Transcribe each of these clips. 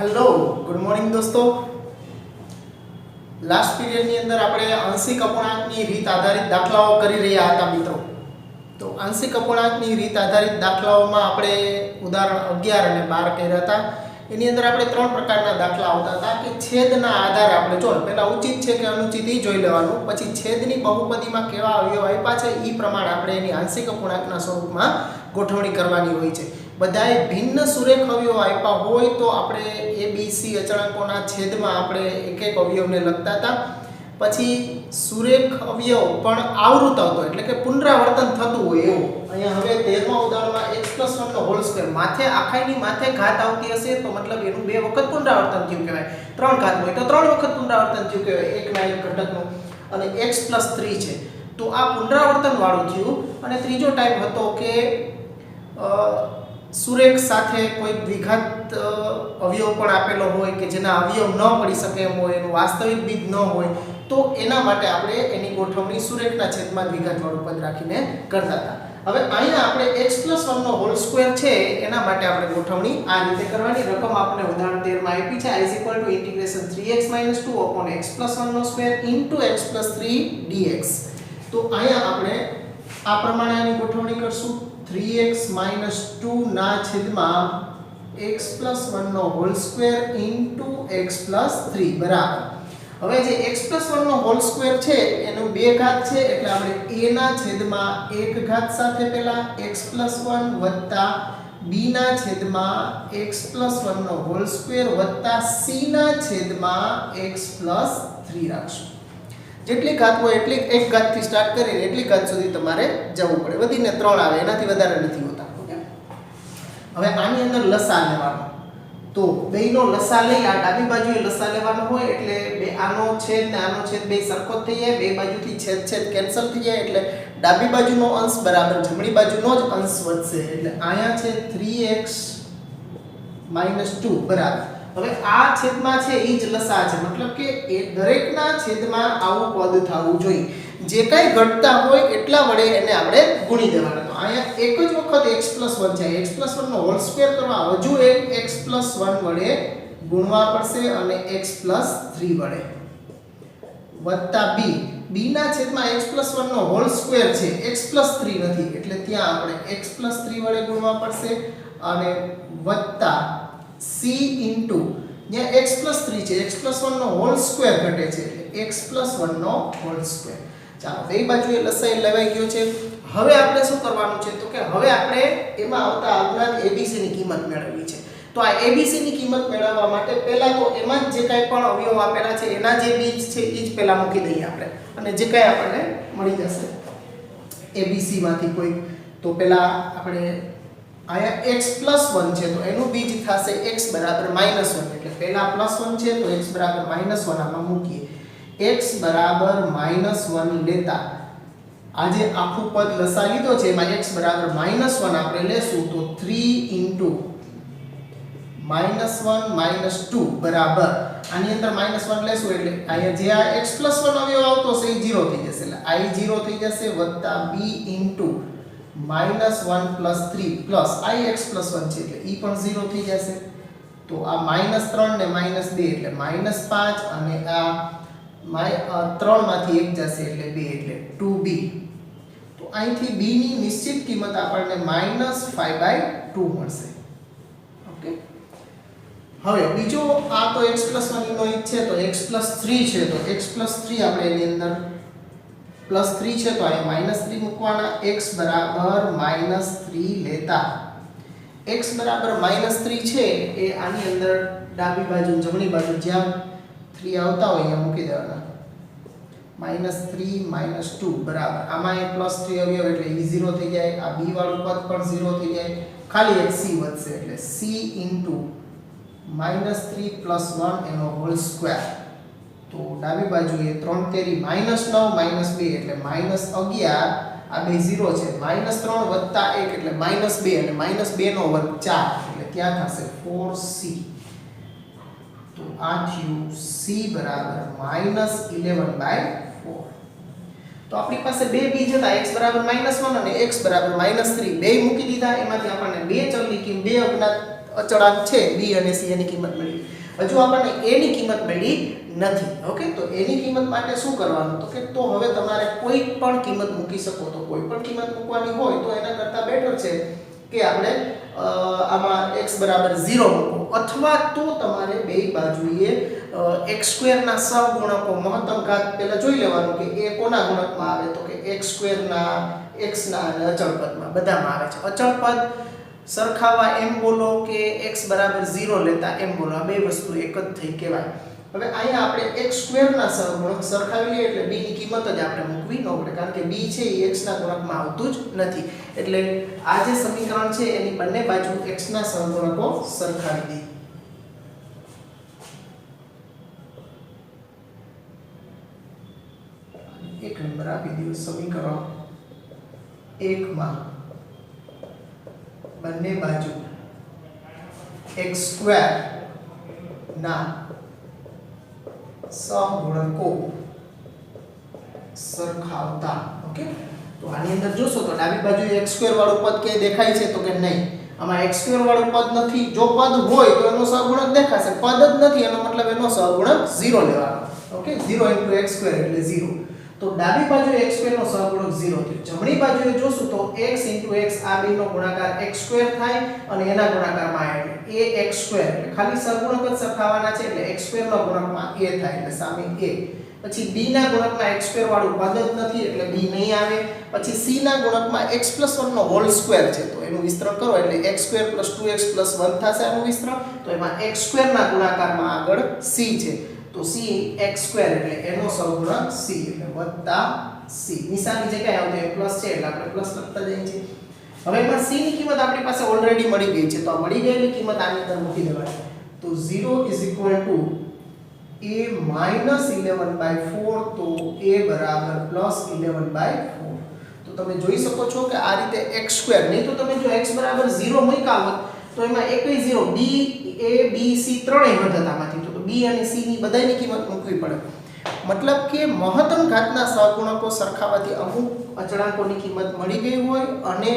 Hello good morning दोस्तों। Last period ની અંદર આપણે આંશિક અપૂર્ણાંકની રીત આધારિત દાખલાઓ કરી રહ્યા હતા મિત્રો। તો આંશિક અપૂર્ણાંકની રીત આધારિત દાખલાઓમાં આપણે ઉદાહરણ 11 અને 12 કર્યા હતા। એની અંદર આપણે ત્રણ પ્રકારના દાખલા આવતા હતા કે છેદના આધારે આપણે જો પહેલા ઉચિત છે કે અનુચિત એ જોઈ લેવાનું, પછી છેદની બહુપદીમાં કેવા અવયવ આપ્યા છે એ પ્રમાણે આપણે એની આંશિક અપૂર્ણાંકના સ્વરૂપમાં ગોઠવણી કરવાની હોય છે। બધાય ભિન્ન સુરેખ અવયવ આપ્યા હોય તો આપણે ABC અચળાંકોના છેદમાં આપણે એક એક અવયવને લખતા હતા। પછી સુરેખ અવયવ પણ આવૃત આવતો એટલે કે પુનરાવર્તન થતું હોય એવું। અહીંયા હવે 13મા ઉદાહરણમાં x+1 નો હોલ સ્ક્વેર માથે આખાઈની માથે ઘાત આવતી હશે તો મતલબ એનું બે વખત પુનરાવર્તન થયું કહેવાય। ત્રણ ઘાત હોય તો ત્રણ વખત પુનરાવર્તન થયું કહેવાય એકના એક ઘટકનું। અને x+3 છે તો આ પુનરાવર્તન વાળું થયું। અને ત્રીજો ટાઈપ હતો કે સુરેખ સાથે કોઈ દ્વિઘાત અવયવ પણ આપેલો હોય કે જેના અવયવ ન પડી શકે એમ હોય, એનું વાસ્તવિક બીજ ન હોય તો એના માટે આપણે એની ગોઠવણી સુરેખના છેદમાં દ્વિઘાત વાળું પદ રાખીને કરતા હતા। હવે અહીંયા આપણે x+1 નો હોલ સ્ક્વેર છે એના માટે આપણે ગોઠવણી આ રીતે કરવાની। રકમ આપણે ઉદાહરણ 13 માં આપી છે i = 3x - 2 x+1 no square * x+3 dx। તો અહીંયા આપણે આ પ્રમાણે આની ગોઠવણી કરશું। 3x - 2 ના છેદમાં x+1 નો હોલ સ્ક્વેર * x+3 બરાબર। હવે જે x+1 નો હોલ સ્ક્વેર છે એનો બે ઘાત છે એટલે આપણે a ના છેદમાં એક ઘાત સાથે પહેલા x+1 વત્તા b ના છેદમાં x+1 નો હોલ સ્ક્વેર વત્તા c ના છેદમાં x+3 રાખશું। જેટલી ઘાત હોય એટલી એક ઘાતથી સ્ટાર્ટ કરીને એટલી ઘાત સુધી તમારે જવું પડે, વધીને 3 આવે એનાથી વધારે નથી હોતા। ઓકે, હવે આની અંદર લસા લેવાનો તો બેયનો લસા લઈ આ ડાબી બાજુએ લસા લેવાનો હોય એટલે બે આનો છેદ ને આનો છેદ બે સરખો થઈ જાય, બે બાજુથી છેદ છેદ કેન્સલ થઈ જાય એટલે ડાબી બાજુનો અંશ બરાબર જમણી બાજુનો જ અંશ વધશે એટલે અહીંયા છે 3x - 2 બરાબર। હવે આ છેદમાં છે એ જ લસા છે મતલબ કે એ દરેકના છેદમાં આવું પદ થવું જોઈએ। જે કાંઈ ઘટતા હોય એટલા વડે એને આપણે ગુણી દેવાના। તો અહીંયા એક જ વખત x+1 છે, x+1 નો હોલ સ્ક્વેર કરવા હજુ એક x+1 વડે ગુણવા પડશે અને x+3 વડે વત્તા b ના છેદમાં x+1 નો હોલ સ્ક્વેર છે, x+3 નથી એટલે ત્યાં આપણે x+3 વડે ગુણવા પડશે અને વત્તા c * જ્યાં x+3 છે x+1 નો હોલ સ્ક્વેર ઘટે છે એટલે x+1 નો હોલ સ્ક્વેર। ચાલો બે બાજુએ લસાઈ લેવાઈ ગયો છે। હવે આપણે શું કરવાનું છે તો કે હવે આપણે એમાં આવતા અજ્ઞાત abc ની કિંમત મેળવવી છે। તો આ abc ની કિંમત મેળવવા માટે પહેલા તો એમાં જે કાંઈ પણ અવયવ આપેલા છે એના જે બીજ છે એ જ પહેલા મૂકી દઈએ આપણે અને જે કાંઈ આપણને મળી જશે abc માંથી કોઈ તો પહેલા આપણે આયા x+1 છે તો એનું બીજ થશે x = -1 એટલે પહેલા +1 છે તો x = -1 આમાં મૂકીએ। x = -1 લેતા આજે આખું પદ લસા લીધો છે એમાં x = -1 આપણે લેશું તો 3 * -1 - 2 બરાબર આની અંદર -1 લેશું એટલે અહીંયા જે આ x+1 અવયવ આવતો છે એ 0 થઈ જશે એટલે i 0 થઈ જશે વત્તા b * -1 + 3 પ્લસ ix+1 છે એટલે ઈ પણ 0 થઈ જશે। તો આ -3 ને -2 એટલે -5 અને આ 3 માંથી 1 જશે એટલે 2 એટલે 2b। તો અહીંથી b ની નિશ્ચિત કિંમત આપણને -5/2 મળશે। ઓકે, હવે બીજો આ તો x+1 નો એક છે તો x+3 છે તો x+3 આપણે એની અંદર +3 છે તો અહીંયા -3 મૂકવાના। x = -3 લેતા x = -3 છે એ આની અંદર ડાબી બાજુ જમણી બાજુ જ્યાં 3 આવતા હોય અહીંયા મૂકી દેવાના। -3 - 2 બરાબર આમાં એક +3 અવયવ એટલે e 0 થઈ જાય, આ b વાળું પદ પણ 0 થઈ જાય, ખાલી એક c વધશે એટલે c * -3 + 1 એનો હોલ સ્ક્વેર। તો ડાબી બાજુએ 3 તેરી -9 -2 એટલે -11 આ બે 0 છે, -3 વત્તા 1 એટલે -2 અને -2 નો વર્ગ 4 એટલે ત્યાં થશે 4c। તો આ થયું c = -11/4। તો આપણી પાસે બે બીજ હતા x = -1 અને x = -3 બે મૂકી દીધા, એમાંથી આપણને બે ચલની કિંમત બે અજ્ઞાત અચળાંક છે b અને c એની કિંમત મળી. હજુ આપણને a ની કિંમત મળી નથી. ઓકે, તો a ની કિંમત માટે શું કરવાનું તો કે તો હવે તમારે કોઈ પણ કિંમત મૂકી શકો. તો કોઈ પણ કિંમત મૂકવાની હોય તો એના કરતાં બેટર છે કે આપણે આમાં x બરાબર 0 મૂકો, અથવા તો તમારે બે બાજુએ x² ના સહગુણકો મહત્તમ ઘાત પહેલા જોઈ લેવાનું કે એ કોના ગુણકમાં આવે તો કે x² ના x ના અને અચળ પદમાં બધામાં આવે છે. અચળ પદ સરખાવવા એમ બોલો કે x બરાબર 0 લેતા એમ બોલો, આ બે વસ્તુ એક જ થઈ કહેવાય. હવે અહીંયા આપણે x² ના સહગુણક સરખાવી લઈએ એટલે b ની કિંમત જ આપણે મૂકવી ન પડે, કારણ કે b છે એ x ના ગુણકમાં આવતું જ નથી. એટલે આ જે સમીકરણ છે એની બંને બાજુ x ના સહગુણકો સરખાવી દઈએ. એક નંબર આપી દઈએ. સમીકરણ 1 માં બંને બાજુ x² ના સહગુણકો સરખાવતા. ઓકે, તો આની અંદર જોશો તો ડાબી બાજુ x² વાળું પદ કે દેખાય છે તો કે નહીં, આમાં x² વાળું પદ નથી. જો પદ હોય તો એનો સહગુણક દેખાશે, પદ જ નથી એનો મતલબ એનો સહગુણક 0 લેવાનો. ઓકે, 0 * x² એટલે 0. તો ડાબી બાજુ x² નો સહગુણક 0 થયો. જમણી બાજુએ જોશું તો x * x આ બેનો ગુણાકાર x² થાય અને એના ગુણાકારમાં આવે ax², એટલે ખાલી સહગુણક જ સરખાવવાના છે એટલે x² ના ગુણકમાં a થાય એટલે સામે a. પછી b ના ગુણકમાં x² વાળું પદ જ નથી એટલે b નહીં આવે. પછી c ના ગુણકમાં x+1 નો હોલ સ્ક્વેર છે તો એનું વિસ્તરણ કરો એટલે x² + 2x + 1 થશે આનું વિસ્તરણ. તો એમાં x² ના ગુણાકારમાં આગળ c છે તો c x² એટલે એનો સહગુણક c એટલે વત્તા c. નિશાની જગ્યાએ આવતો એ પ્લસ છે એટલે આપણે પ્લસ લખતા જઈએ છીએ. હવે એમાં c ની કિંમત આપણી પાસે ઓલરેડી મળી ગઈ છે તો આ મળી ગયેલી કિંમત આની અંદર મૂકી દેવાની. તો 0 = a - 11/4 તો a બરાબર +11/4. તો તમે જોઈ શકો છો કે આ રીતે x² નહીં તો તમે જો x બરાબર 0 મૂક્યા હોત તો એમાં એકય 0 b a b c ત્રણેય વધતામાંથી તો b અને c ની બધાયની કિંમત મૂકવી પડે. મતલબ કે મહત્તમ ઘાતના સહગુણકો સરખાવવાથી અમુક અચળાંકોની કિંમત મળી ગઈ હોય અને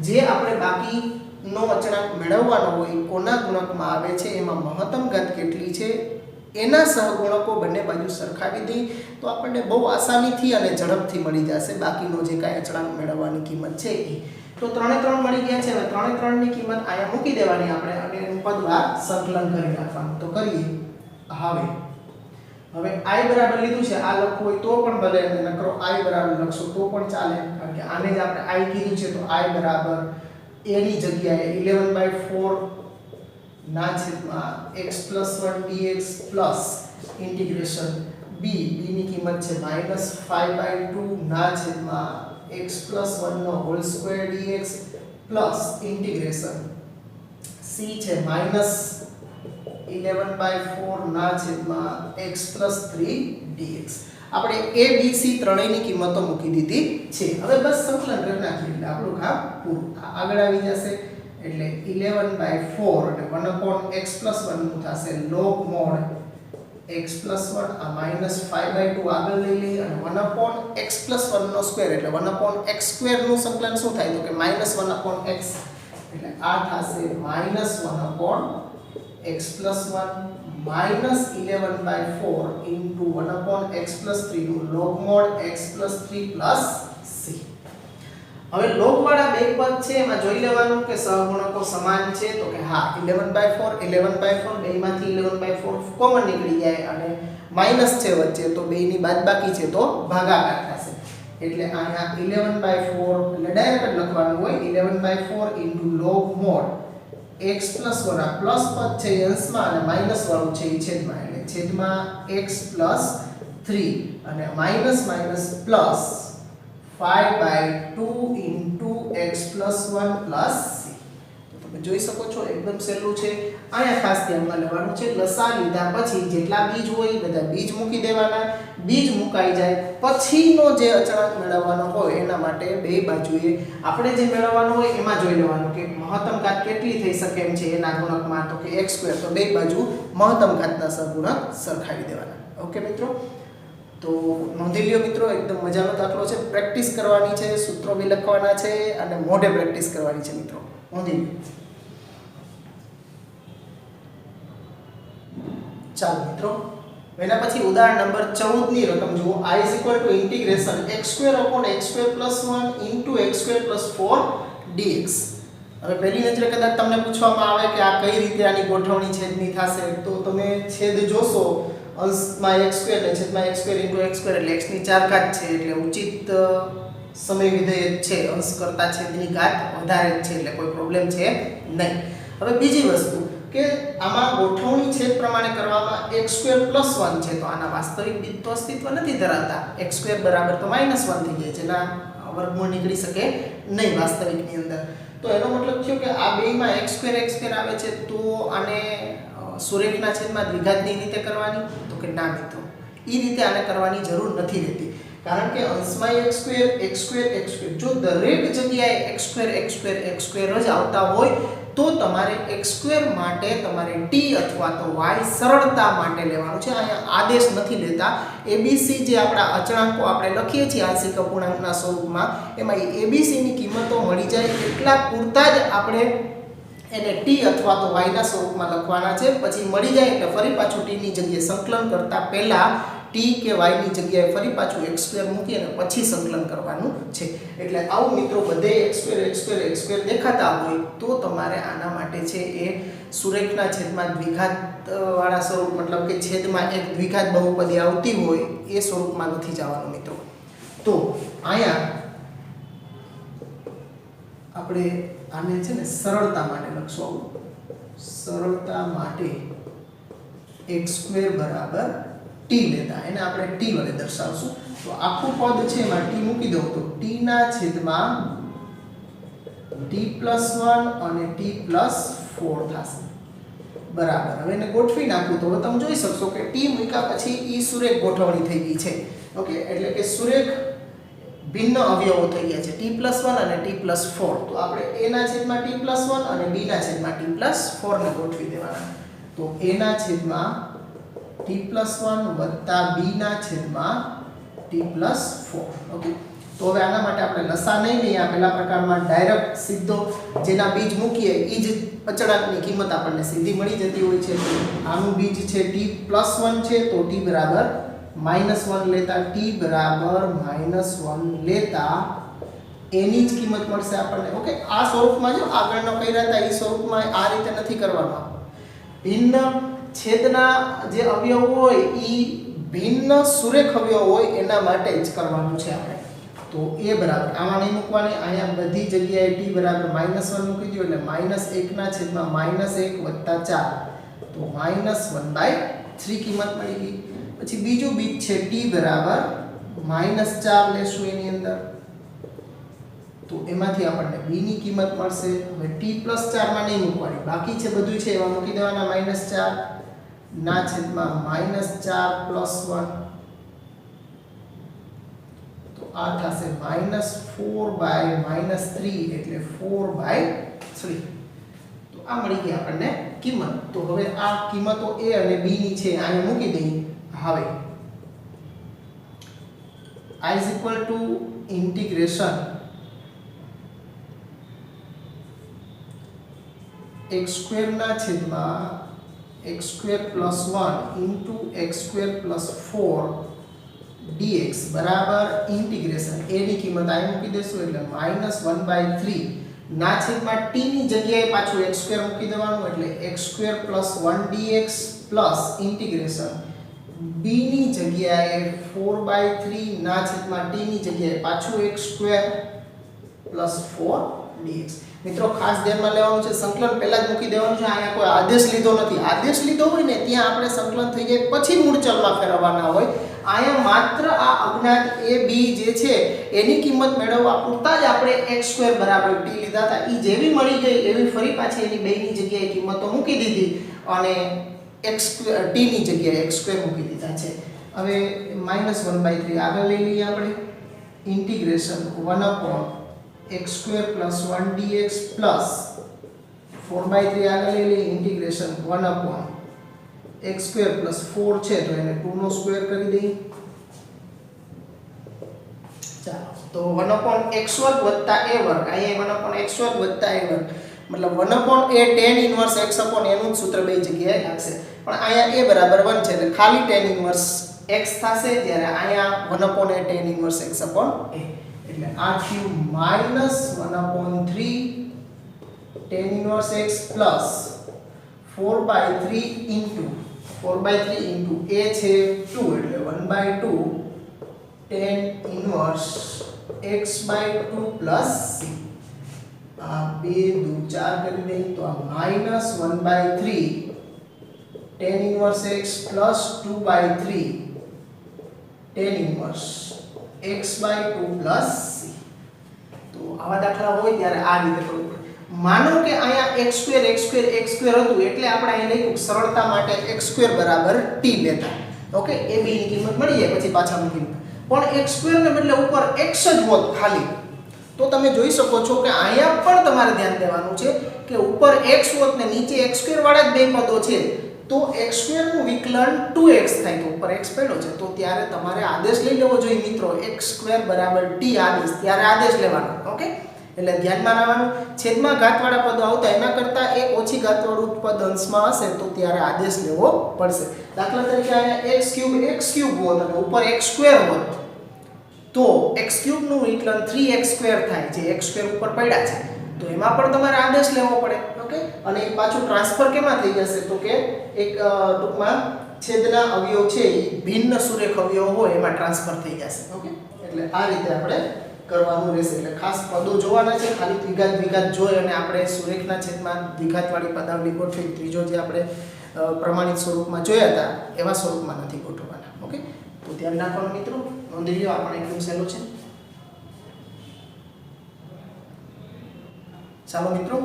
જે આપણે બાકીનો અચળાંક મેળવવાનો હોય કોના ગુણકમાં આવે છે એમાં મહત્તમ ઘાત કેટલી છે એના સહગુણકો બંને બાજુ સરખાવી દઈ તો આપણને બહુ આસાનીથી અને ઝડપથી મળી જશે બાકીનો જે કાંઈ અચળાંક મેળવવાની કિંમત છે એ. તો 3 × 3 મળી ગયા છે. હવે 3 × 3 ની કિંમત અહીંયા મૂકી દેવાની આપણે અને એનું પદવાર સંકલન કરી નાખવાનું. તો કરીએ. હવે i બરાબર લીધું છે, આ લખવું હોય તો પણ ભલે અને નકરો i બરાબર લખશો તો પણ ચાલે, કારણ કે આને જ આપણે i કીધું છે તો i બરાબર a ની જગ્યાએ 11/4 ના છેદમાં x+1 dx plus integration b ની કિંમત છે -5/2 ના છેદમાં x+1 નો whole square dx plus integration c છે -11/4 ના છેદમાં x+3 dx. આપણે a b c ત્રણેયની કિંમતો મૂકી દીધી છે. હવે બસ સંકલન કરી નાખીએ એટલે આપણું કામ પૂરું. આગળ આવી જશે એટલે 11/4 અને 1/x+1 નું થશે log mod x+1 આ -5/2 આગળ લઈ લઈએ અને 1/x+1 નો સ્ક્વેર એટલે 1/x² નું સંકલન શું થાય તો કે -1/x એટલે આ થશે -1/x+1 -11/4 into 1/x+3 નું log mod x+3 c. હવે log વાળા બે પદ છે એમાં જોઈ લેવાનું કે સહગુણકો સમાન છે તો કે હા 11/4 બેમાંથી 11/4 કોમન નીકળી જાય અને માઈનસ છે વચ્ચે તો બેની બાદબાકી છે તો ભાગાકાર થશે એટલે અહીંયા 11/4 એટલે ડાયરેક્ટ જ લખવાનું હોય 11/4 into log mod x+1 આ પ્લસ પદ છે અંશમાં અને માઈનસ વાળું છે છેદમાં એટલે છેદમાં x+3 અને minus plus 5/2 into x+1 plus c. તો તમે જોઈ શકો છો એકદમ સહેલું છે. અહીંયા ખાસ ધ્યાનમાં લેવાનું છે લસા લીધા પછી જેટલા બીજ હોય બધા બીજ મૂકી દેવાના. બીજ મુકાઈ જાય પછીનો જે અચળાંક મેળવવાનો હોય એના માટે બે બાજુએ આપણે જે મેળવવાનું હોય એમાં જોઈ લેવાનું કે મહત્તમ ઘાત કેટલી થઈ શકે એમ છે એના ગુણકમાં તો કે x². તો બે બાજુ મહત્તમ ઘાતના સહગુણક સરખાવી દેવાના. ઓકે મિત્રો, તો નોંધી લ્યો મિત્રો, એકદમ મજાનો દાખલો છે. પ્રેક્ટિસ કરવાની છે, સૂત્રો બી લખવાના છે અને મોઢે પ્રેક્ટિસ કરવાની છે મિત્રો. નોંધી લ્યો. ચાલો મિત્રો, એના પછી ઉદાહરણ નંબર 14 ની રકમ જુઓ. I x = x²+1 * x² + 4 dx. હવે પહેલી નજરે કદાચ તમને પૂછવામાં આવે કે આ કઈ રીતે આની ગોઠવણી છેદની થશે, તો તમે છેદ જોશો અંશમાં x² ને છેદમાં x² * x² એટલે x ની 4 ઘાત છે, એટલે ઉચિત સમય વિધેય છે, અંશ કરતા છેદની ઘાત વધારે છે, એટલે કોઈ પ્રોબ્લેમ છે નહીં. હવે બીજી વસ્તુ કે આમાં ગોઠવણી છેદ પ્રમાણે કરવામાં x² + 1 છે, તો આના વાસ્તવિક બીજ તો અસ્તિત્વ નથી ધરાવતા. x² બરાબર તો -1 થઈ જાય, જેના વર્ગમૂળ નીકળી શકે નહીં વાસ્તવિકની અંદર. તો એનો મતલબ થયો કે આ બેયમાં x² આવે છે, તો આને સુરેખના છેદમાં દ્વિઘાતની રીતે કરવાની, તો કે ના મિત્રો, એ રીતે આને કરવાની જરૂર નથી રહેતી. કારણ કે અંશમાં x² જો દરેક જગ્યાએ x² જ આવતા હોય તો તમારે x² માટે તમારે t અથવા તો y સરળતા માટે લેવાનું છે. અહીંયા આદેશ નથી લેતા. abc જે આપણા અચળાંકો આપણે લખીએ છીએ આંશિક અપૂર્ણાંકના સ્વરૂપમાં, એમાં abc ની કિંમતો મળી જાય એટલા પૂરતા જ આપણે એને t અથવા તો y ના સ્વરૂપમાં લખવાના છે. પછી મળી જાય એટલે ફરી પાછું t ની જગ્યાએ સંકલન કરતા પહેલા t કે y ની જગ્યાએ ફરી પાછું x² મૂકી અને પછી સંકલન કરવાનું છે. એટલે આવું મિત્રો બધે x² દેખાતા હોય તો તમારે આના માટે છે એ સુરેખના છેદમાં દ્વિઘાત વાળા સ્વરૂપ, મતલબ કે છેદમાં એક દ્વિઘાત બહુપદી આવતી હોય એ સ્વરૂપમાં નથી જવાનું મિત્રો. તો અહીંયા આપણે આને છે ને સરળતા માટે લખશું. સરળતા માટે x² બરાબર t લેતા એને આપણે t વડે દર્શાવશું. તો આખું પદ છે એમાં t મૂકી દઉં તો t ના છેદમાં t + 1 અને t + 4 થશે બરાબર. હવે એને ગોઠવી નાખું તો તમે જોઈ શકશો કે t મૂક્યા પછી ઈ સુરેખ ગોઠવણી થઈ ગઈ છે. ઓકે, એટલે કે સુરેખ ભિન્ન અવયવો થઈ ગયા છે, t + 1 અને t + 4. તો આપણે a ના છેદમાં t + 1 અને b ના છેદમાં t + 4 ને ગોઠવી દેવાના. તો a ના છેદમાં t + 1 વત્તા b ના છેદમાં t + 4. ઓકે, તો હવે આના માટે આપણે લસા નહીં લઈએ. આપેલા પ્રકારમાં ડાયરેક્ટ સીધો જેના બીજ મૂકીએ એ જ અચળાંકની કિંમત આપણને સીધી મળી જતી હોય છે. આનું બીજ છે t + 1 છે, તો t બરાબર -1 લેતા t બરાબર -1 લેતા a ની જ કિંમત મળશે આપણને. ઓકે, આ સ્વરૂપમાં જો આગળનો કર્યા હતા એ સ્વરૂપમાં આ રીતે નથી કરવાનું. ભિન્ન છેદના જે અવયવ હોય એ ભિન્ન સુરેખ અવયવ હોય એના માટે જ કરવાનું છે આપણે. તો a બરાબર આમાં નહીં મૂકવાની, અહીંયા બધી જગ્યાએ t બરાબર -1 મૂકી દો એટલે -1 ના છેદમાં -1 વત્તા 4, તો -1/3 કિંમત મળી ગઈ. પછી બીજું બીજ છે t બરાબર -4 લેશું એની અંદર, તો એમાંથી આપણને b ની કિંમત મળશે. હવે t + 4 માં નહીં મૂકવાની, બાકી છે બધું છે એમાં મૂકી દેવાના -4 ના છેદમાં -4 + 1, તો આ થશે -4/3 એટલે 4/3. તો આ મળી ગઈ આપણને કિંમત. તો હવે આ કિંમતો a અને b ની છે અહીંયા મૂકી દઈએ. હવે I = integration x² ના છેદમાં x² + 1 * x² + 4 dx બરાબર ઇન્ટિગ્રેશન a ની કિંમત અહીં મૂકી દેશું એટલે -1/3 ના છેદમાં t ની જગ્યાએ પાછું x² મૂકી દેવાનું એટલે x² + 1 dx plus integration b ની જગ્યાએ 4/3 ના છેદમાં t ની જગ્યાએ પાછું x² + 4 dx. મિત્રો ખાસ ધ્યાનમાં લેવાનું છે, સંકલન પહેલા જ મૂકી દેવાનું છે. અહીંયા કોઈ આદેશ લીધો નથી. આદેશ લીધો હોય ને ત્યાં આપણે સંકલન થઈ જાય પછી મૂળ ચલમાં ફેરવવાના હોય. અહીંયા માત્ર આ અજ્ઞાત a b જે છે એની કિંમત મેળવવા પૂરતા જ આપણે x² બરાબર t લીધા હતા. એ જેવી મળી ગઈ એવી ફરી પાછી એની બેની જગ્યાએ કિંમતો મૂકી દીધી અને t ની જગ્યાએ x² મૂકી દીધા છે. હવે -1/3 આગળ લઈ લઈએ આપણે. ઇન્ટિગ્રેશન 1/x² + 1 dx પ્લસ 4/3 આગળ લઈ લઈએ. ઇન્ટિગ્રેશન 1/x² + 4 છે તો એને 2 નો સ્ક્વેર કરી દઈએ. ચાલો, તો 1/x² + a², અહીંયા 1/x² + a² મતલબ 1/a tan inverse x upon a નું સૂત્ર બે જગ્યાએ લાગશે, પણ અહીંયા a બરાબર 1 છે એટલે ખાલી tan ઇન્વર્સ x થશે, જ્યારે અહીંયા 1/a tan inverse x upon a, એટલે આ થયું -1/3 tan inverse x plus 4/3 into a છે 2 એટલે 1/2 tan inverse x/2 plus c, આ 2 દુ 4 કરી દઈએ તો આ -1/3 tan inverse x plus 2/3 tan inverse x/2 plus c. તો આવા દાખલા હોય ત્યારે આ રીતે કરવું પડે. માનો કે અહીંયા x² હતું એટલે આપણે અહીં લખ્યું સરળતા માટે x² બરાબર t લેતા. ઓકે, એ b ની કિંમત મળી જાય પછી પાછા મૂકી, પણ x² ને બદલે ઉપર x જ હોત ખાલી, તો તમે જોઈ શકો છો કે અહીંયા પણ તમારે ધ્યાન દેવાનું છે કે ઉપર x હોત ને નીચે x² વાળા જ બે પદો છે, તો x² નું વિકલન 2x થાય, તો ઉપર x પડ્યો છે તો ત્યારે તમારે આદેશ લઈ લેવો જોઈએ મિત્રો, x² બરાબર t આદેશ, ત્યારે આદેશ લેવાનો. ઓકે, એટલે ધ્યાનમાં રાખવાનું, છેદમાં ઘાતવાળા પદો આવતા એના કરતા એક ઓછી ઘાતવાળું પદ અંશમાં હશે તો ત્યારે આદેશ લેવો પડશે. દાખલા તરીકે અહીંયા x³ હોત અને ઉપર x² હોત તો x³ નું વિકલન 3x² થાય, જે x² ઉપર પડ્યા છે તો એમાં પણ તમારે આદેશ લેવો પડે. ઓકે, અને એ પાછું ટ્રાન્સફર કેમાં થઈ જશે તો કે એક ટૂંકમાં છેદના અવયવ છે એ ભિન્ન સુરેખ અવયવ હોય એમાં ટ્રાન્સફર થઈ જશે. ઓકે, એટલે આ રીતે આપણે કરવાનું રહેશે. એટલે ખાસ પદો જોવાના છે, ખાલી દ્વિઘાત જોઈ અને આપણે સુરેખના છેદમાં દ્વિઘાતવાળી પદાવલી ગોઠવી, ત્રીજો જે આપણે પ્રમાણિત સ્વરૂપમાં જોયા હતા એવા સ્વરૂપમાં નથી ગોઠવવાના. ઓકે, તો ધ્યાન રાખવાનું મિત્રો, નોંધી લ્યો, આ પણ એકદમ સહેલું છે. ચાલો મિત્રો,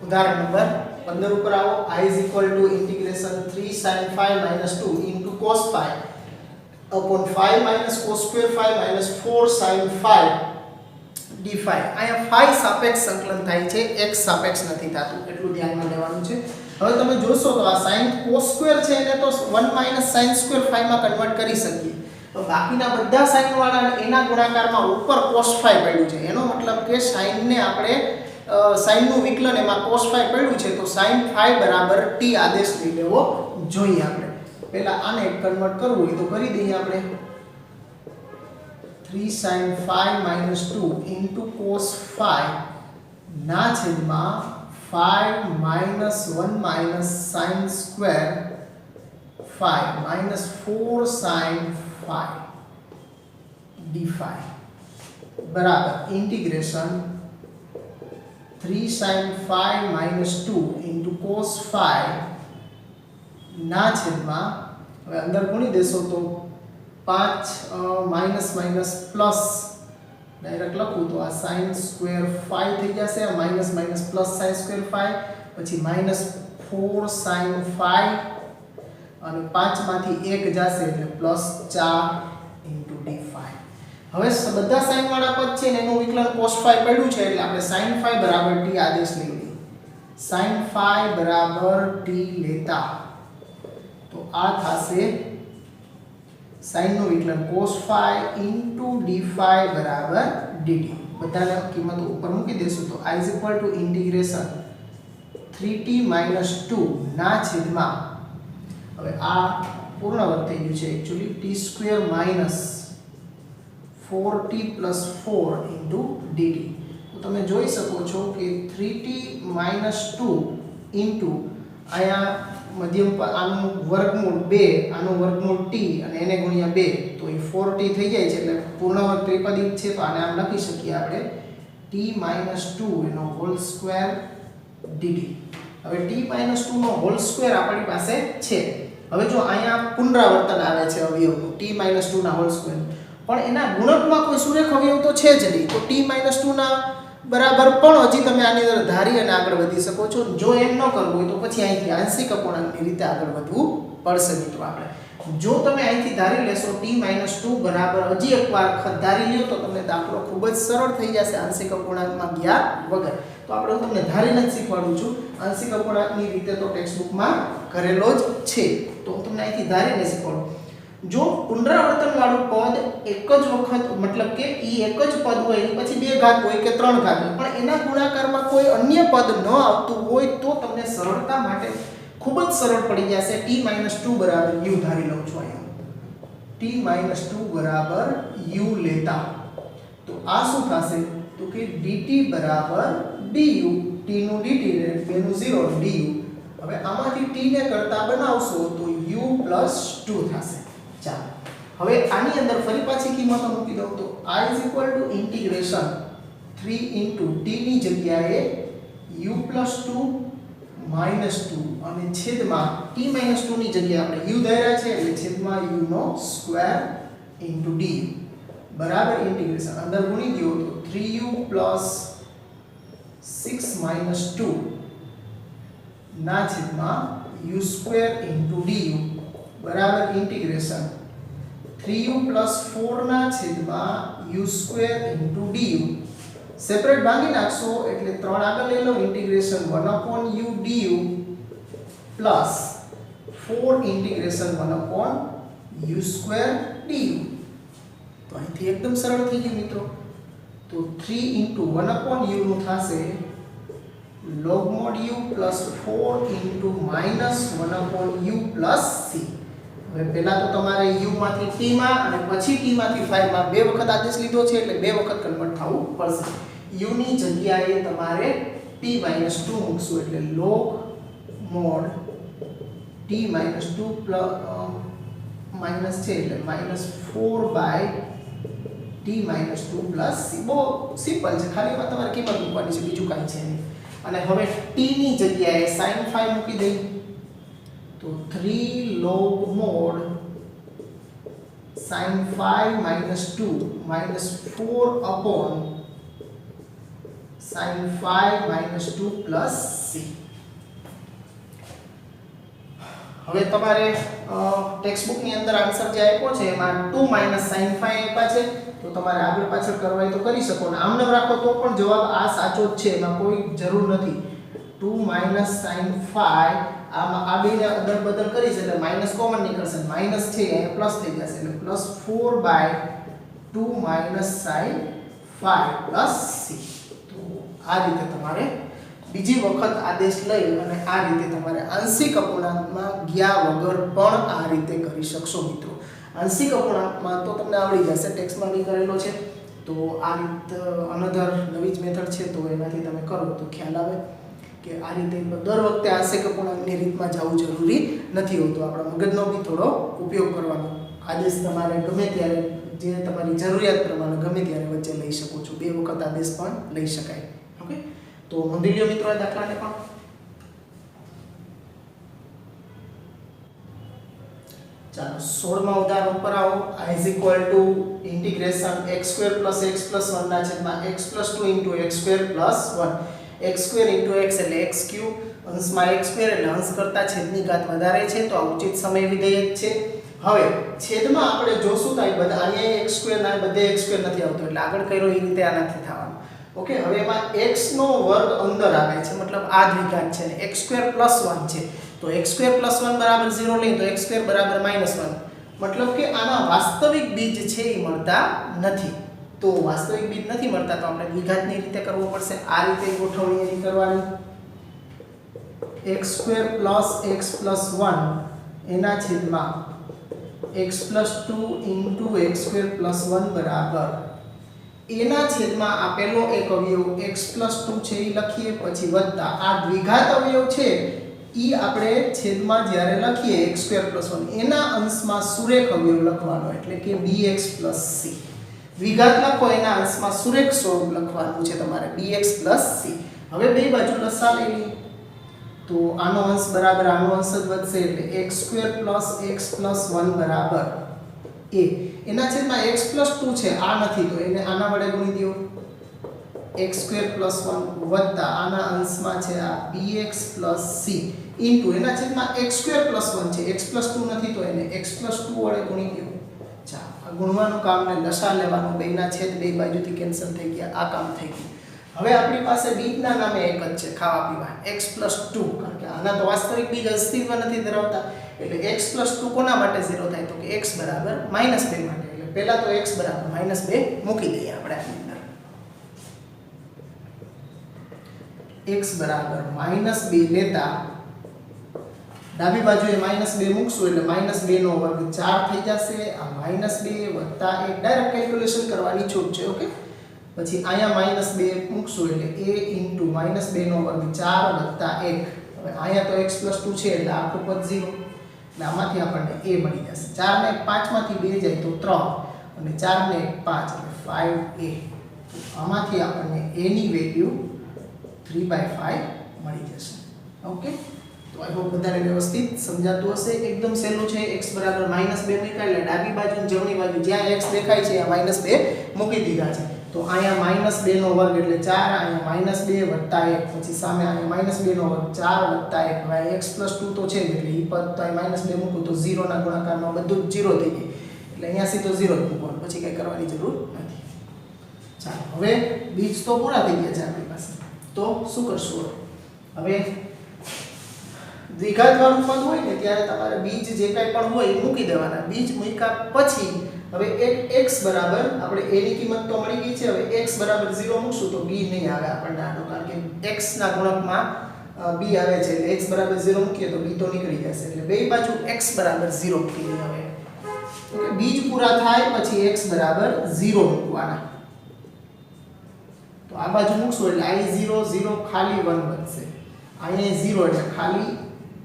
ઉદાહરણ નંબર 15 ઉપર આવો. I = (3 sin phi - 2 cos phi upon phi - cos square phi - 4 sin phi d phi. અહીંયા phi સાપેક્ષ સંકલન થાય છે, x સાપેક્ષ નથી થતું, એટલું ધ્યાનમાં લેવાનું છે. હવે તમે જોશો તો આ sin cos square છે એને તો 1 - sin square phi માં કન્વર્ટ કરી શકીએ, તો બાકીના બધા sin વાળા એના ગુણાકારમાં ઉપર cos phi પડ્યું છે, એનો મતલબ કે sin ને આપણે sin નું વિકલન એમાં cos phi પડ્યું છે તો sin phi બરાબર t આદેશ લઈ લેવો જોઈએ. આપણે પહેલા આને કન્વર્ટ કરવું હોય તો કરી દઈએ આપણે. 3 sin phi - 2 cos phi ના છેદમાં phi -1 - sin square phi -4 sin phi d phi બરાબર integration 3 sin phi - 2 cos phi ના છેદમાં, હવે અંદર ગુણી દેશો તો 5 માઈનસ પ્લસ ડાયરેક્ટ લખું તો આ sin square phi થઈ જશે, આ minus plus sin square phi, પછી -4 sin phi અને 5 માંથી 1 જશે એટલે +4 d phi. હવે બધા sin વાળા પદ છે ને એનું વિકલન cos phi પડ્યું છે એટલે આપણે sin phi બરાબર t આદેશ લઈ લઈએ. sin phi બરાબર t લેતા તો આ થશે sin નું વિકલન cos phi d phi બરાબર dt. બધાને કિંમતો ઉપર મૂકી દેશું તો I = (3t - 2) ના છેદમાં, હવે આ પૂર્ણ વર્ગ થઈ ગયું છે એક્ચ્યુઅલી, t² - 4t + 4 dt. તો તમે જોઈ શકો છો કે 3t - 2 અહીંયા મધ્યમ આનું વર્ગમૂળ 2, આનું વર્ગમૂળ t અને એને ગુણ્યા 2 તો એ 4t થઈ જાય છે, એટલે પૂર્ણ વર્ગ ત્રિપદિક છે તો આને આમ લખી શકીએ આપણે t - 2 એનો હોલ સ્ક્વેર dt. હવે t - 2 નો હોલ સ્ક્વેર આપણી પાસે છે. હવે જો અહીંયા પુનરાવર્તન આવે છે અવયવનું t - 2 ના હોલ સ્ક્વેર, પણ એના ગુણકમાં કોઈ સુરેખ અવયવ તો છે જ નહીં, તો t - 2 ના બરાબર પણ હજી તમે આની અંદર ધારી અને આગળ વધી શકો છો. જો એમ ન કરવું હોય તો પછી અહીંથી આંશિક અપૂર્ણાંકની રીતે આગળ વધવું પડશે મિત્રો. આપણે જો તમે અહીંથી ધારી લેશો t - 2 બરાબર હજી એકવાર ધારી લ્યો તો તમને દાખલો ખૂબ જ સરળ થઈ જશે આંશિક અપૂર્ણાંકમાં ગયા વગર. તો આપણે હું તમને ધારીને જ શીખવાડું છું, આંશિક અપૂર્ણાંકની રીતે તો ટેક્સ્ટ બુકમાં કરેલો જ છે, તો હું તમને અહીંથી ધારીને શીખવાડું. જો પુનરાવર્તન વાળું પદ એક જ વખત મતલબ કે ઈ એક જ પદ હોય એની પછી બે ઘાત હોય કે ત્રણ ઘાત હોય પણ એના ગુણાકારમાં કોઈ અન્ય પદ ન આવતું હોય તો તમને સરળતા માટે ખૂબ જ સરળ પડી જશે t - 2 બરાબર u ધારી લઉં છું અહીંયા t - 2 બરાબર u લેતા તો આ શું થશે તો કે dt બરાબર du t નું dt ને 2 નું 0 du હવે આમાંથી t ને કરતા બનાવશો તો u + 2 થશે ચાલો હવે આની અંદર ફરી પાછી કિંમતો મૂકી દઉં તો I = ઇન્ટિગ્રેશન 3 * t ની જગ્યાએ u + 2 -2 અને છેદમાં t - 2 ની જગ્યાએ આપણે u ધાર્યા છે એટલે છેદમાં u નો સ્ક્વેર * du બરાબર ઇન્ટિગ્રેશન અંદર ગુણી દો તો 3u + 6 - 2 ના છેદમાં u² * du બરાબર ઇન્ટિગ્રેશન 3u + 4 ના છેદમાં u² * du સેપરેટ ભાંગી નાખશો એટલે 3 આગળ લઈ લો integration 1/u du plus 4 integration 1/u² du તો અહીંથી એકદમ સરળ થઈ ગયું મિત્રો તો 3 * 1/u નું થશે log mod u plus 4 into minus 1/u plus c હવે પહેલા તો તમારે u માંથી t માં અને પછી t માંથી 5 માં બે વખત આદેશ લીધો છે એટલે બે વખત કન્વર્ટ થવું પડશે u ની જગ્યાએ તમારે t - 2 મૂકશું એટલે log mod t - 2 plus minus છે એટલે -4/t - 2 plus c બહુ સિમ્પલ છે ખાલી એમાં તમારે કિંમત મૂકવાની છે બીજું કાંઈ છે નહીં અને હવે t ની જગ્યાએ sin 5 મૂકી દઈએ તો 3 log mod sin 5 - 2 -4 upon sin 5 - 2 plus c હવે તમારે ટેક્સ્ટ બુક ની અંદર આન્સર જે આપ્યો છે એમાં 2 - sin 5 આપ્યા છે તો તમારે આગળ પાછળ કરવા તો કરી શકો ને આમ ન રાખો તો પણ જવાબ આ સાચો જ છે એમાં કોઈ જરૂર નથી 2 - sin 5 આમાં આ બેને અદલ બદલ કરીશ એટલે માઈનસ કોમન નીકળશે માઈનસ છે એ પ્લસ થઈ જશે એટલે +4/2 - sin 5 + c તો આ રીતે તમારે બીજી વખત આદેશ લઈ અને આ રીતે તમારે આંશિક અપૂર્ણાંકમાં ગયા વગર પણ આ રીતે કરી શકશો મિત્રો આંશિક અપૂર્ણાંકમાં તો તમને આવડી જશે ટેક્સ્ટમાં બી કરેલો છે તો આ રીત અનધર નવી જ મેથડ છે તો એનાથી તમે કરો તો ખ્યાલ આવે કે આ રીતે દર વખતે આંશિક અપૂર્ણાંકની રીતમાં જવું જરૂરી નથી હોતું આપણા મગજનો બી થોડો ઉપયોગ કરવાનો આદેશ તમારે ગમે ત્યારે જે તમારી જરૂરિયાત પ્રમાણે ગમે ત્યારે વચ્ચે લઈ શકો છો બે વખત આદેશ પણ લઈ શકાય ઓકે તો નોંધી લ્યો મિત્રો આ દાખલાને પણ ચાલો 16મા ઉદાહરણ ઉપર આવો I = ઇન્ટિગ્રેશન x² + x + 1 ના છેદમાં x + 2 * x² + 1 x² * x એટલે x³ અંશમાં x² એટલે અંશ કરતા છેદની ઘાત વધારે છે તો આ ઉચિત સમય વિધેય છે હવે છેદમાં આપણે જોશું તો આ બધા અહીંયા x² ના બધે x² નથી આવતો એટલે આગળ કર્યો એ રીતે આ નથી થવાનું ઓકે હવે એમાં x નો વર્ગ અંદર આવે છે મતલબ આ દ્વિઘાત છે ને x² + 1 છે તો x² + 1 બરાબર 0 લઈએ તો x² બરાબર -1 મતલબ કે આના વાસ્તવિક બીજ છે એ મળતા નથી તો વાસ્તવિક બીજ નથી મળતા તો આપણે દ્વિઘાતની રીતે કરવું પડશે આ રીતે ગોઠવણી એની કરવાની x² + x + 1 એના છેદમાં x + 2 * x² + 1 બરાબર એના છેદમાં આપેલો એક અવયવ x + 2 છે એ લખીએ પછી વત્તા આ દ્વિઘાત અવયવ છે ઈ આપણે છેદમાં જ્યારે લખીએ x² + 1 એના અંશમાં સુરેખ અવયવ લખવાનો એટલે કે bx + c દ્વિઘાત લખો એના અંશમાં સુરેખ સ્વરૂપ લખવાનું છે તમારે bx + c હવે બે બાજુ લસા લઈ લઈએ તો આનો અંશ બરાબર આનો અંશ જ વધશે એટલે x² + x + 1 બરાબર a એના છેદમાં x + 2 છે આ નથી તો એને આના વડે ગુણી દો x² + 1 વત્તા આના અંશમાં છે આ bx + c ઇન્ટુ એના છેદમાં x² + 1 છે x + 2 નથી તો એને x + 2 વડે ગુણી દો ચાલો આ ગુણવાનું કામ ને લસા લેવાનું બેના છેદ બે બાજુથી કેન્સલ થઈ ગયા આ કામ થઈ ગયું હવે આપણી પાસે બીજના નામે એક જ છે ખાવા પીવા x + 2, કારણ કે આના તો વાસ્તવિક બીજ અસ્તિત્વ નથી ધરાવતા, એટલે x + 2 કોના માટે 0 થાય તો કે x = -2 માટે, એટલે પહેલા તો x = -2 મૂકી દઈએ આપણે આની અંદર, x = -2 લેતા ડાબી બાજુએ -2 મૂકશું એટલે -2 નો વર્ગ 4 થઈ જશે, આ -2 + 1 ડાયરેક્ટ કેલ્ક્યુલેશન કરવાની છૂટ છે. ઓકે, પછી અહીંયા -2 મૂકશું એટલે a * -2 નો વર્ગ 4 + 1, હવે અહીંયા તો x + 2 છે એટલે આખું પદ 0, એટલે આમાંથી આપણને a મળી જશે. 4 ને 5 માંથી 2 જાય તો 3 અને 4 ને 5 એટલે 5a, તો આમાંથી આપણને a ની વેલ્યુ 3/5 મળી જશે. ઓકે, તો આઈ હોપ બધાને વ્યવસ્થિત સમજાતું હશે. એકદમ સહેલું છે. x = -2 મૂક્યા એટલે ડાબી બાજુ અને જમણી બાજુ જ્યાં x દેખાય છે આ -2 મૂકી દીધા છે. તો અહીંયા -2 નો વર્ગ એટલે 4, અહીંયા -2 + 1, પછી સામે અહીંયા -2 નો વર્ગ 4 + 1, હવે x + 2 તો છે એટલે ઈ પદ તો અહીં -2 મૂકું તો 0 ના ગુણાકારમાં બધું જ 0 થઈ જાય, એટલે અહીંયા સીધો 0 જ મૂકવાનો, પછી કંઈ કરવાની જરૂર નથી. ચાલો, હવે બીજ તો પૂરા થઈ ગયા છે આપણી પાસે, તો શું કરશું હવે? દ્વિઘાતવાળું પદ હોય ને ત્યારે તમારે બીજ જે કંઈ પણ હોય એ મૂકી દેવાના. બીજ મૂક્યા પછી હવે x બરાબર આપણે a ની કિંમત તો મળી ગઈ છે, હવે x બરાબર 0 મૂકશું તો b નહીં આવે આપણને આનો, કારણ કે x ના ગુણકમાં b આવે છે, એટલે x બરાબર 0 મૂકીએ તો b તો નીકળી જશે, એટલે બે બાજુ x બરાબર 0 મૂકી દઈએ. હવે ઓકે, બીજ પૂરા થાય પછી x બરાબર 0 મૂકવાના, તો આ બાજુ મૂકશું એટલે i 0 0 ખાલી 1 બનશે, અહીંયા 0 એટલે ખાલી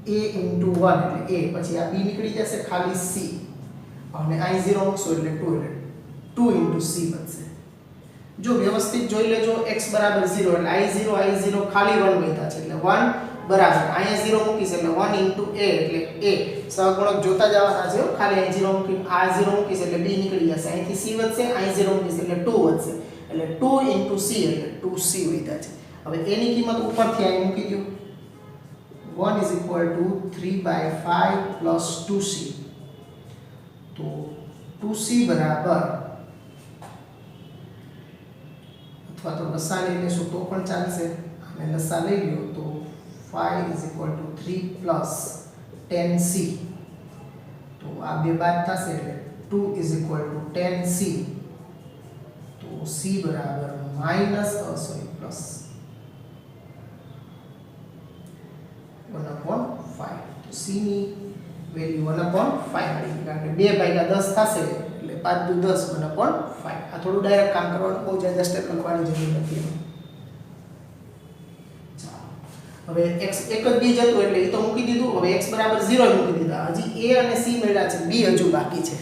a * 1 એટલે a, પછી આ b નીકળી જશે ખાલી c, અને i 0 મૂકશું એટલે 2 એટલે 2 * c બનશે. જો વ્યવસ્થિત જોઈ લેજો, x બરાબર 0 એટલે i 0 ખાલી 1 બન્યા છે, એટલે 1 બરાબર અહીંયા 0 મૂકીશ એટલે 1 * a એટલે a, સહગુણક જોતા જવાના છે, ખાલી i 0 મૂકી આ 0 મૂકીશ એટલે b નીકળી જશે, અહીંથી c વધશે, i 0 મૂકીશ એટલે 2 વધશે, એટલે 2 * c એટલે 2c વધ્યા છે. હવે a ની કિંમત ઉપરથી અહીં મૂકી દો, 1 = 3/5 + 2c, તો 2c બરાબર, અથવા તો લસા લઈ લેશો તો પણ ચાલશે, અને લસા લઈ લો તો 5 = 3 + 10c, તો આ બે બાદ થશે એટલે 2 = 10c, તો c બરાબર પ્લસ 1/5, તો c ની વેલ્યુ 1/5 મળી, કારણ કે 2/10 થશે એટલે 5 × 10 1/5. આ થોડું ડાયરેક્ટ કામ કરવાનું, બહુ જ્યાદા સ્ટેપ લખવાની જરૂર નથી. ચાલો, હવે x એક જ બીજ હતું એટલે એ તો મૂકી દીધું, હવે x બરાબર 0 મૂકી દીધા, હજી a અને c મળ્યા છે, b હજુ બાકી છે,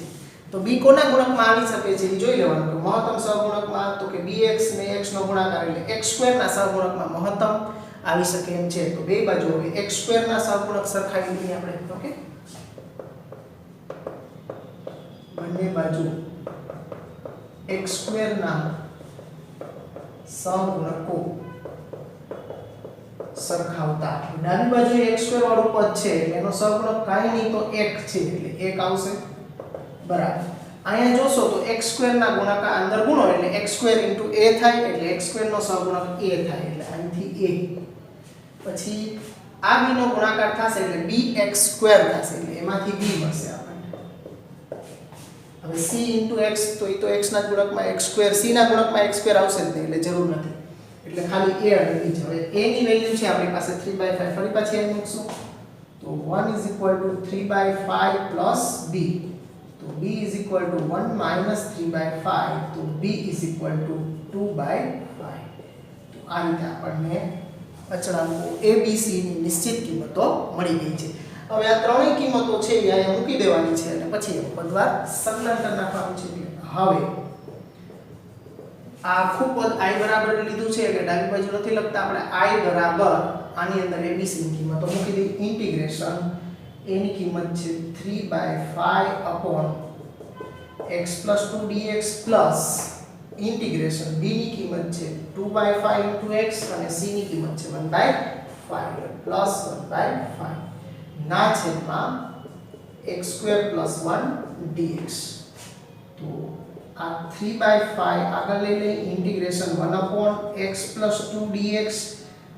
તો b કોના ગુણકમાં આવી શકે છે એ જોઈ લેવાનું, કે મહત્તમ સહગુણકમાં, તો કે bx ને x નો ગુણાકાર એટલે x2 ના સહગુણકમાં મહત્તમ આવી શકે એમ છે, તો બે બાજુ હવે x2 ના સહગુણક સરખાવી લઈએ આપણે. ઓકે, બંને બાજુ x2 ના સહગુણકો સરખાવતા, ડાબી બાજુએ x2 વાળું પદ છે એટલે એનો સહગુણક કાંઈ નહીં તો 1 છે, એટલે 1 આવશે બરાબર. અહીંયા જોશો તો x2 ના ગુણાકાર અંદર ગુણો એટલે x2 * a થાય, એટલે x2 નો સહગુણક a થાય, એટલે અહીંથી a, પછી આ b નો ગુણાકાર થશે એટલે bx2 થશે, એટલે એમાંથી b મળશે આપણને. હવે c * x, તો એ તો x ના ગુણકમાં x2, c ના ગુણકમાં x2 આવશે જ નહીં, એટલે જરૂર નથી, એટલે ખાલી a અને b છે. હવે a ની વેલ્યુ છે આપણી પાસે 3/5, ફરી પાછી અહીં મૂકશું તો 1 = 3/5 + b, તો b = 1 - 3/5, તો b = 2/5. તો આ રીતે આપણને અચળાંકો a b c ની નિશ્ચિત કિંમતો મળી ગઈ છે. હવે આ ત્રણેય કિંમતો છે એ અહીંયા મૂકી દેવાની છે, અને પછી પદવાર સંકલન કરી નાખવાનું છે. હવે આ આખું પદ i બરાબર લીધું છે એટલે ડાબી બાજુ નથી લખતા, આપણે i બરાબર આની અંદર a b c ની કિંમતો મૂકી દઈએ. ઇન્ટિગ્રેશન a ની કિંમત છે 3/5 x + 2 dx plus integration b ની કિંમત છે 2/5 x અને c ની કિંમત છે 1/5 પ્લસ 1/5 ના છેદમાં x2 + 1 dx. તો આ 3/5 આગળ લઈ લઈ ઇન્ટિગ્રેશન 1/x + 2 dx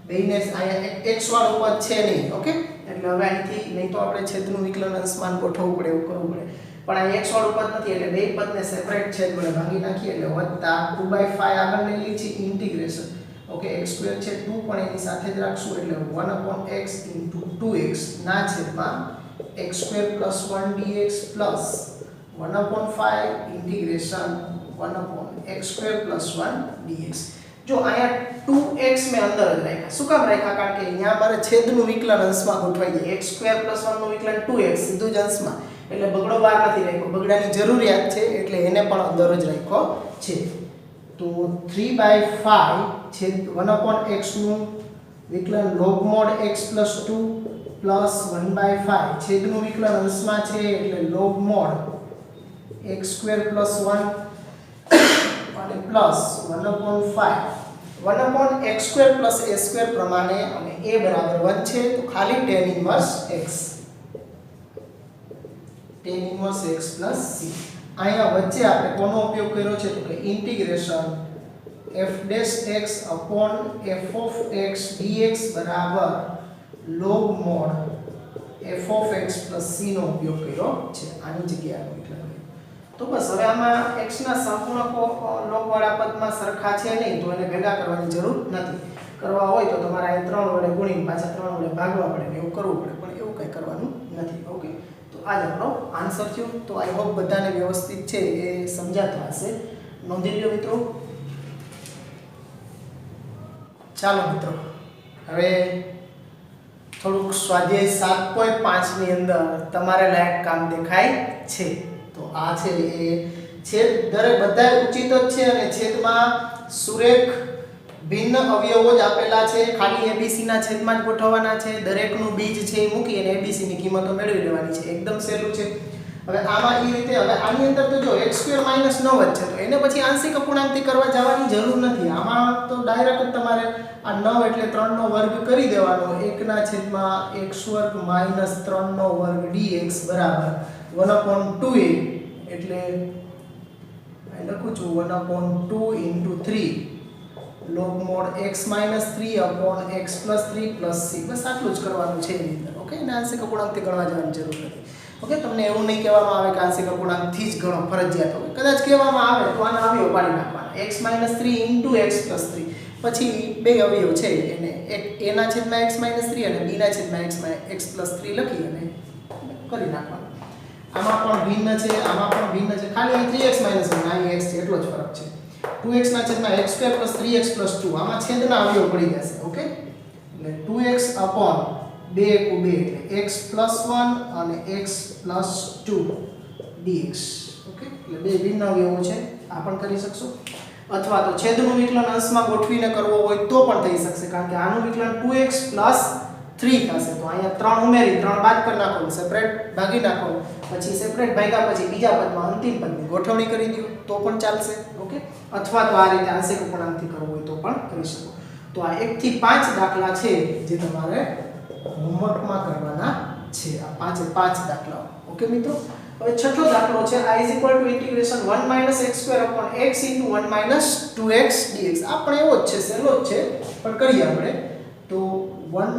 બેને અહીંયા x વાળું પદ છે નહીં. ઓકે, એટલે હવે અહીંથી નહીં તો આપણે છેદનું વિકલન અંશમાન ગોઠવવું પડે, એવું કરવું પડે. પણ આ x વાળું પદ નથી એટલે બે પદને સેપરેટ છેદ વડે ભાગી નાખીએ એટલે વત્તા 2/5 આગળ લઈ લઈ છે ઇન્ટિગ્રેશન. ઓકે, x² છે 2 પણ એની સાથે જ રાખશું એટલે 1/x * 2x ના છેદમાં x² + 1 dx plus 1/5 integration 1/x² + 1 dx. જો અહીંયા 2x મેં અંદર જ રાખ્યા. શું કામ રાખ્યા? કારણ કે અહીંયા મારે છેદનું વિકલન અંશમાં ગોઠવાઈ જાય. x² + 1 નું વિકલન 2x સીધું જ અંશમાં, એટલે બગડો બહાર નથી રાખ્યો. બગડાની જરૂરિયાત છે એટલે એને પણ અંદર જ રાખ્યો છે. તો 3/5 છેદ 1/x નું વિકલન log mod x + 2 પ્લસ 1/5 છેદનું વિકલન અંશમાં છે એટલે log mod x² + 1 અને પ્લસ 1/5 1/x² + a² પ્રમાણે અને a બરાબર 1 છે તો ખાલી tan ઇન્વર્સ x + c. અહીંયા વચ્ચે આપણે કોનો ઉપયોગ કર્યો છે તો કે ઇન્ટિગ્રેશન f'(x) f(x) dx બરાબર log mod f(x) + c નો ઉપયોગ કર્યો છે. આની જગ્યાએ વિકલન. તો બસ હવે આમાં x ના સંપૂર્ણ log વાળા પદમાં સરખા છે નહીં તો એને ભેગા કરવાની જરૂર નથી. કરવા હોય તો તમારે અહીં 3 વડે ગુણીને પાછા 3 વડે ભાગવા પડે ને એવું કરવું પડે, પણ એવું કંઈ કરવાનું નથી. ઓકે, તો આ જ આપણો આન્સર થયો. તો આઈ હોપ બધાને વ્યવસ્થિત છે એ સમજાતા હશે. નોંધી લ્યો મિત્રો. ચાલો મિત્રો, હવે થોડુંક સ્વાધ્યાય 7.5 ની અંદર તમારે લાયક કામ દેખાય છે. તો આ છે એ છેદ દરેક બધા ઉચિત જ છે અને છેદમાં સુરેખ ભિન્ન અવયવો જ આપેલા છે. ખાલી abc ના છેદમાં જ ગોઠવવાના છે. દરેકનું બીજ છે એ મૂકી અને abc ની કિંમતો મેળવી લેવાની છે. એકદમ સહેલું છે. હવે આમાં એ રીતે હવે આની અંદર તો જો x² - 9 જ છે તો એને પછી આંશિક અપૂર્ણાંકથી કરવા જવાની જરૂર નથી. આમાં તો ડાયરેક્ટ જ તમારે આ 9 એટલે 3 નો વર્ગ કરી દેવાનો. 1/x² - 3 નો વર્ગ dx બરાબર 1/2a એટલે અહીં લખું છું 1/2 * 3 log mod x - 3/x + 3 + c. બસ આટલું જ કરવાનું છે એની અંદર. ઓકે, એને આંશિક અપૂર્ણાંકથી ગણવા જવાની જરૂર નથી. ઓકે, તમને એવું નહીં કહેવામાં આવે કે આંશિક અપૂર્ણાંકથી જ ગણો ફરજિયાત. ઓકે, કદાચ કહેવામાં આવે તો આના અવયવ પાડી નાખવાના. x - 3 * x + 3 પછી બે અવયવ છે એને એક a ના છેદમાં x - 3 અને b ના છેદમાં x + 3 લખી અને કરી નાખવાનું. આમાં પણ ભિન્ન છે, આમાં પણ ભિન્ન છે. ખાલી અહીં 3x - 1 અહીં x છે એટલો જ ફરક છે. 2x ના છેદમાં x² + 3x + 2 આમાં છેદના અવયવ પડી જશે. ઓકે, એટલે 2x upon 2 * 2 એટલે x + 1 અને x + 2 dx. ઓકે, એટલે બે ભિન્ન અવયવો છે. આ પણ કરી શકશો. અથવા તો છેદનું વિકલન અંશમાં ગોઠવીને કરવો હોય તો પણ થઈ શકશે. કારણ કે આનું વિકલન 2x + 3 થશે. તો અહીંયા 3 ઉમેરી 3 બાદ કરી નાખો, સેપરેટ ભાગી નાખો, પછી સેપરેટ ભાગ્યા પછી બીજા પદમાં અંતિમ પદની ગોઠવણી કરી દો તો પણ ચાલશે. ઓકે, અથવા તો આ રીતે આંશિક અપૂર્ણાંકથી કરવું હોય તો પણ કરી શકો. તો આ 1 થી 5 દાખલા છે જે તમારે હોમવર્કમાં કરવાના છે. આ 5 એ 5 દાખલાઓ. ઓકે મિત્રો, હવે છઠ્ઠો દાખલો છે I = (1 - x² x * 1 - 2x dx. આ પણ એવો જ છે, સહેલો જ છે પણ કરીએ આપણે. તો 1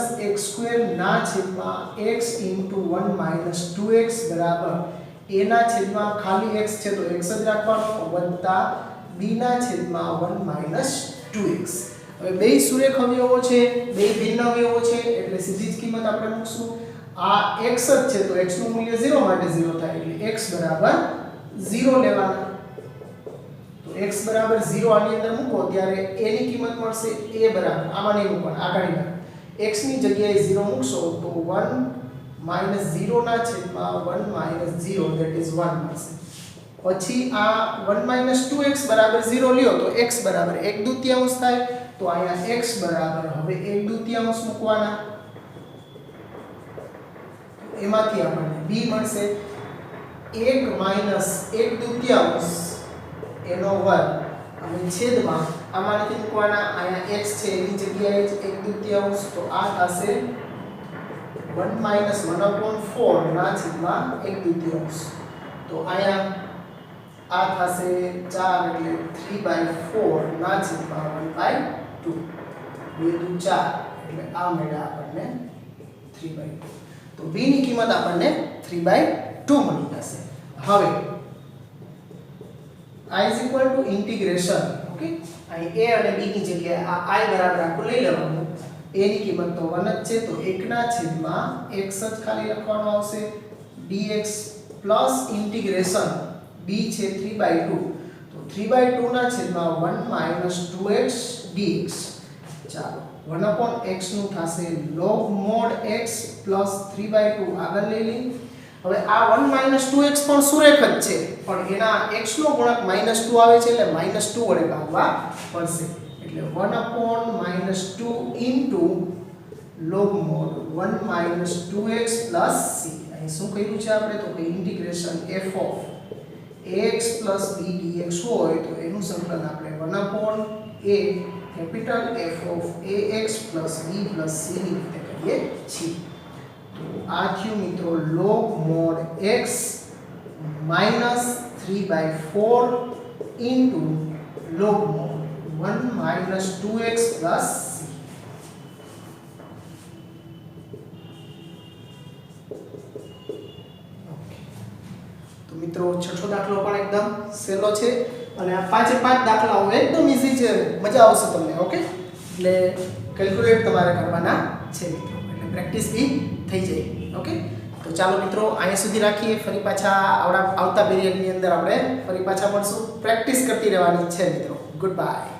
- x² ના છેદમાં x * 1 - 2x બરાબર a ના છેદમાં ખાલી x છે તો x જ રાખવાનો વત્તા b ના છેદમાં 1 - 2x. હવે બે સુરેખ અવયવો છે, બે ભિન્ન અવયવો છે એટલે સીધી જ કિંમત આપણે મૂકશું. આ x જ છે તો x નું મૂલ્ય 0 માટે 0 થાય એટલે x બરાબર 0 લેવાના. તો x બરાબર 0 આની અંદર મૂકો ત્યારે a ની કિંમત મળશે a બરાબર આમાં નહીં મૂકવાનું, આ કાઢી નાખો. x ની જગ્યાએ 0 મૂકશો તો 1 - 0 ના છેદમાં 1 - 0 that is 1 મળશે. પછી આ 1 - 2x બરાબર 0 લ્યો તો x બરાબર 1/2 થાય. તો અહીંયા x બરાબર હવે 1/2 મૂકવાના. એમાંથી આપણને b મળશે 1 - 1/2 એનો વર્ગ અને છેદમાં આમાંથી મૂકવાના. અહીંયા x છે એની જગ્યાએ જ 1/2 તો આ થશે 1 - 1/4 ના છેદમાં 1/2. તો અહીંયા આ થશે 4 એટલે 3/4 ના છેદમાં 1/2 2 દુ 4 એટલે આ મળ્યા આપણને 3/2 તો b ની કિંમત આપણને 3/2 મળી જશે હવે I is equal to integration okay અહીં a અને b ની જગ્યાએ આ I બરાબર આખું લઈ લેવાનું a ની કિંમત તો 1 જ છે તો 1 ના છેદમાં x જ ખાલી લખવાનું આવશે dx પ્લસ ઇન્ટિગ્રેશન b છે 3/2 તો 3/2 ના છેદમાં 1 - 2x dx ચાલો 1/x નું થશે log mod x plus 3/2 આગળ લઈ લઈ હવે આ 1 - 2x પણ સુરેખ જ છે પણ એના x નો ગુણક -2 આવે છે એટલે -2 વડે ભાગવા પડશે એટલે 1/- 2 into log mod 1 - 2x plus c અહીં શું કર્યું છે આપણે તો કે integration f of ax plus b dx હોય તો એનું સંકલન આપણે 1/a capital F of ax plus b plus c ની રીતે કરીએ છીએ તો આ થયું મિત્રો log mod x minus 3/4 into log mod 1 - 2x plus c તો મિત્રો છઠ્ઠો દાખલો પણ એકદમ સહેલો છે અને આ પાંચે પાંચ દાખલાઓ એકદમ ઈઝી છે મજા આવશે તમને ઓકે એટલે કેલ્ક્યુલેટ તમારે કરવાના છે મિત્રો એટલે પ્રેક્ટિસ બી થઈ જાય ઓકે તો ચાલો મિત્રો અહીંયા સુધી રાખીએ ફરી પાછા આવતા પીરિયડની અંદર આપણે ફરી પાછા મળશું પ્રેક્ટિસ કરતી રહેવાની છે મિત્રો ગુડ બાય